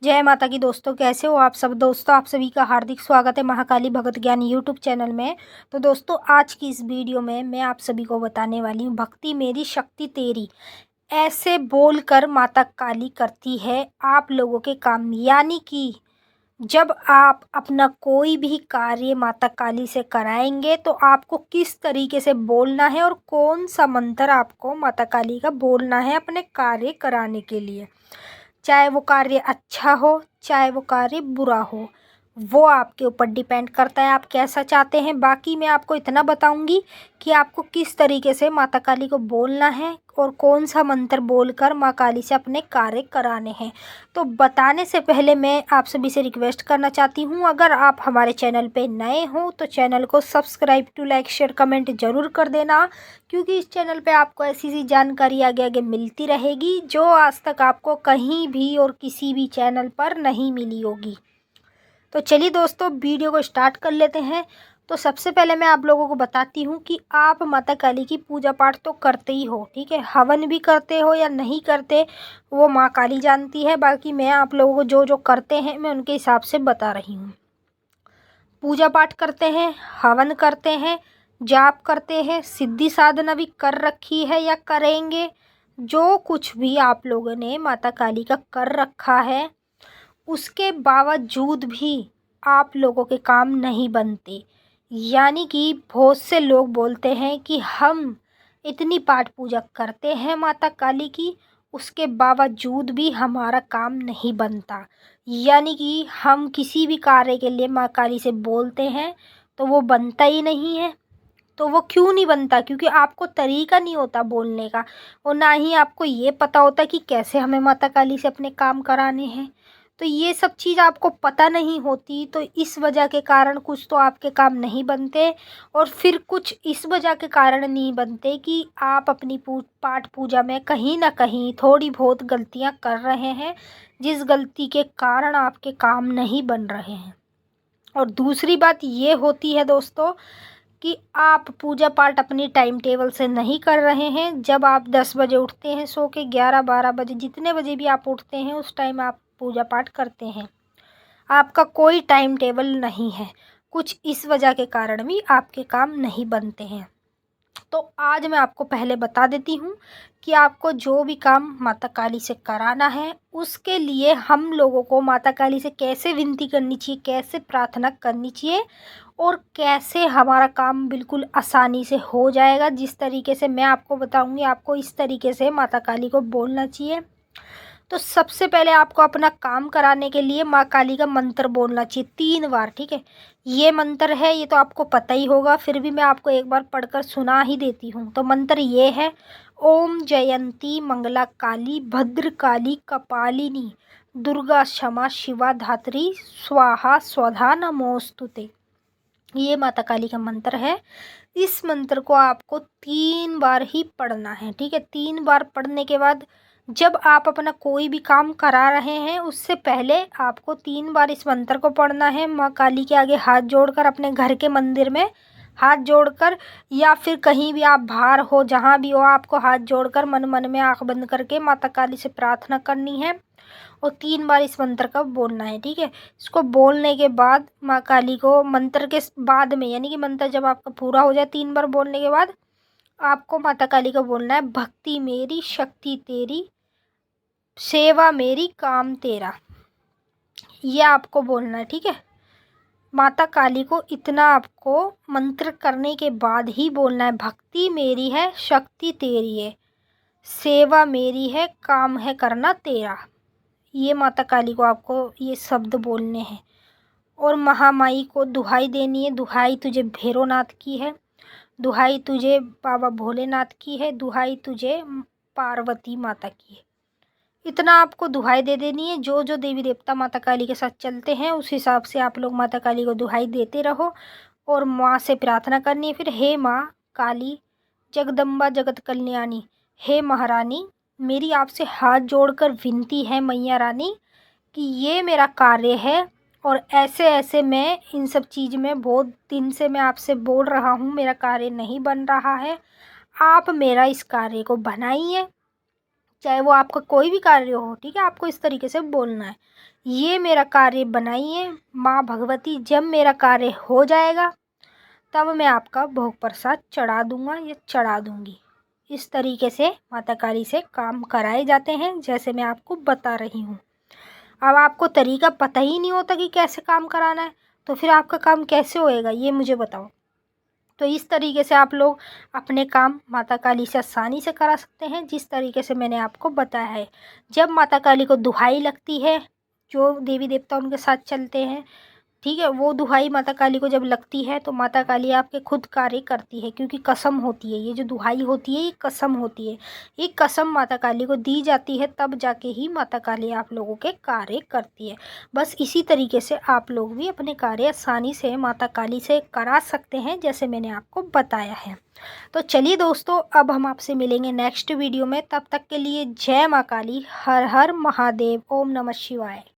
जय माता की दोस्तों, कैसे हो आप सब दोस्तों। आप सभी का हार्दिक स्वागत है महाकाली भगत ज्ञान यूट्यूब चैनल में। तो दोस्तों, आज की इस वीडियो में मैं आप सभी को बताने वाली हूँ, भक्ति मेरी शक्ति तेरी, ऐसे बोलकर माता काली करती है आप लोगों के काम। यानी कि जब आप अपना कोई भी कार्य माता काली से कराएंगे तो आपको किस तरीके से बोलना है और कौन सा मंत्र आपको माता काली का बोलना है अपने कार्य कराने के लिए। चाहे वो कार्य अच्छा हो, चाहे वो कार्य बुरा हो, वो आपके ऊपर डिपेंड करता है आप कैसा चाहते हैं। बाकी मैं आपको इतना बताऊंगी कि आपको किस तरीके से माता काली को बोलना है और कौन सा मंत्र बोलकर माँ काली से अपने कार्य कराने हैं। तो बताने से पहले मैं आप सभी से रिक्वेस्ट करना चाहती हूँ, अगर आप हमारे चैनल पे नए हो तो चैनल को subscribe to like share comment ज़रूर कर देना, क्योंकि इस चैनल पे आपको ऐसी सी जानकारी आगे आगे मिलती रहेगी जो आज तक आपको कहीं भी और किसी भी चैनल पर नहीं मिली होगी। तो चलिए दोस्तों, वीडियो को स्टार्ट कर लेते हैं। तो सबसे पहले मैं आप लोगों को बताती हूँ कि आप माता काली की पूजा पाठ तो करते ही हो, ठीक है। हवन भी करते हो या नहीं करते वो माँ काली जानती है। बाकी मैं आप लोगों को जो जो करते हैं मैं उनके हिसाब से बता रही हूँ। पूजा पाठ करते हैं, हवन करते हैं, जाप करते हैं, सिद्धि साधना भी कर रखी है या करेंगे, जो कुछ भी आप लोगों ने माता काली का कर रखा है, उसके बावजूद भी आप लोगों के काम नहीं बनते। यानी कि बहुत से लोग बोलते हैं कि हम इतनी पाठ पूजा करते हैं माता काली की, उसके बावजूद भी हमारा काम नहीं बनता। यानी कि हम किसी भी कार्य के लिए माँ काली से बोलते हैं तो वो बनता ही नहीं है। तो वो क्यों नहीं बनता? क्योंकि आपको तरीका नहीं होता बोलने का, और ना ही आपको ये पता होता कि कैसे हमें माता काली से अपने काम कराने हैं। तो ये सब चीज़ आपको पता नहीं होती, तो इस वजह के कारण कुछ तो आपके काम नहीं बनते, और फिर कुछ इस वजह के कारण नहीं बनते कि आप अपनी पाठ पूजा में कहीं ना कहीं थोड़ी बहुत गलतियां कर रहे हैं, जिस गलती के कारण आपके काम नहीं बन रहे हैं। और दूसरी बात ये होती है दोस्तों कि आप पूजा पाठ अपनी टाइम टेबल से नहीं कर रहे हैं। जब आप 10 बजे उठते हैं सो के, 11-12 बजे, जितने बजे भी आप उठते हैं उस टाइम आप पूजा पाठ करते हैं, आपका कोई टाइम टेबल नहीं है। कुछ इस वजह के कारण भी आपके काम नहीं बनते हैं। तो आज मैं आपको पहले बता देती हूँ कि आपको जो भी काम माता काली से कराना है, उसके लिए हम लोगों को माता काली से कैसे विनती करनी चाहिए, कैसे प्रार्थना करनी चाहिए, और कैसे हमारा काम बिल्कुल आसानी से हो जाएगा। जिस तरीके से मैं आपको बताऊंगी, आपको इस तरीके से माता काली को बोलना चाहिए। तो सबसे पहले आपको अपना काम कराने के लिए माँ काली का मंत्र बोलना चाहिए 3 बार, ठीक है। ये मंत्र है, ये तो आपको पता ही होगा, फिर भी मैं आपको एक बार पढ़कर सुना ही देती हूँ। तो मंत्र ये है: ओम जयंती मंगला काली भद्र काली कपालिनी दुर्गा क्षमा शिवा धात्री स्वाहा स्वधा नमोस्तुते। ये माता काली का मंत्र है। इस मंत्र को आपको 3 बार ही पढ़ना है, ठीक है। 3 बार पढ़ने के बाद जब आप अपना कोई भी काम करा रहे हैं, उससे पहले आपको 3 बार इस मंत्र को पढ़ना है। माँ काली के आगे हाथ जोड़कर, अपने घर के मंदिर में हाथ जोड़कर, या फिर कहीं भी आप बाहर हो, जहाँ भी हो, आपको हाथ जोड़कर मन मन में आंख बंद करके माता काली से प्रार्थना करनी है और 3 बार इस मंत्र का बोलना है, ठीक है। इसको बोलने के बाद माँ काली को, मंत्र के बाद में, यानी कि मंत्र जब आपका पूरा हो जाए 3 बार बोलने के बाद, आपको माता काली को बोलना है: भक्ति मेरी शक्ति तेरी, सेवा मेरी काम तेरा। ये आपको बोलना है, ठीक है। माता काली को इतना आपको मंत्र करने के बाद ही बोलना है: भक्ति मेरी है, शक्ति तेरी है, सेवा मेरी है, काम है करना तेरा। ये माता काली को आपको ये शब्द बोलने हैं। और महामाई को दुहाई देनी है: दुहाई तुझे भैरवनाथ की है, दुहाई तुझे बाबा भोलेनाथ की है, दुहाई तुझे पार्वती माता की है। इतना आपको दुहाई दे देनी है। जो जो देवी देवता माता काली के साथ चलते हैं उस हिसाब से आप लोग माता काली को दुहाई देते रहो और माँ से प्रार्थना करनी है। फिर हे माँ काली जगदम्बा जगत कल्याणी, हे महारानी, मेरी आपसे हाथ जोड़कर विनती है मैया रानी कि ये मेरा कार्य है, और ऐसे ऐसे मैं इन सब चीज़ में बहुत दिन से मैं आपसे बोल रहा हूँ, मेरा कार्य नहीं बन रहा है, आप मेरा इस कार्य को बनाइए। चाहे वो आपका कोई भी कार्य हो, ठीक है, आपको इस तरीके से बोलना है, ये मेरा कार्य बनाइए माँ भगवती, जब मेरा कार्य हो जाएगा तब मैं आपका भोग प्रसाद चढ़ा दूंगा या चढ़ा दूंगी। इस तरीके से माता काली से काम कराए जाते हैं, जैसे मैं आपको बता रही हूँ। अब आपको तरीका पता ही नहीं होता कि कैसे काम कराना है, तो फिर आपका काम कैसे होएगा, ये मुझे बताओ। तो इस तरीके से आप लोग अपने काम माता काली से आसानी से करा सकते हैं, जिस तरीके से मैंने आपको बताया है। जब माता काली को दुहाई लगती है, जो देवी देवता उनके साथ चलते हैं, ठीक है, वो दुहाई माता काली को जब लगती है तो माता काली आपके खुद कार्य करती है, क्योंकि कसम होती है, ये जो दुहाई होती है ये कसम होती है। ये कसम माता काली को दी जाती है, तब जाके ही माता काली आप लोगों के कार्य करती है। बस इसी तरीके से आप लोग भी अपने कार्य आसानी से माता काली से करा सकते हैं, जैसे मैंने आपको बताया है। तो चलिए दोस्तों, अब हम आपसे मिलेंगे नेक्स्ट वीडियो में। तब तक के लिए जय माँ काली, हर हर महादेव, ओम नमः शिवाय।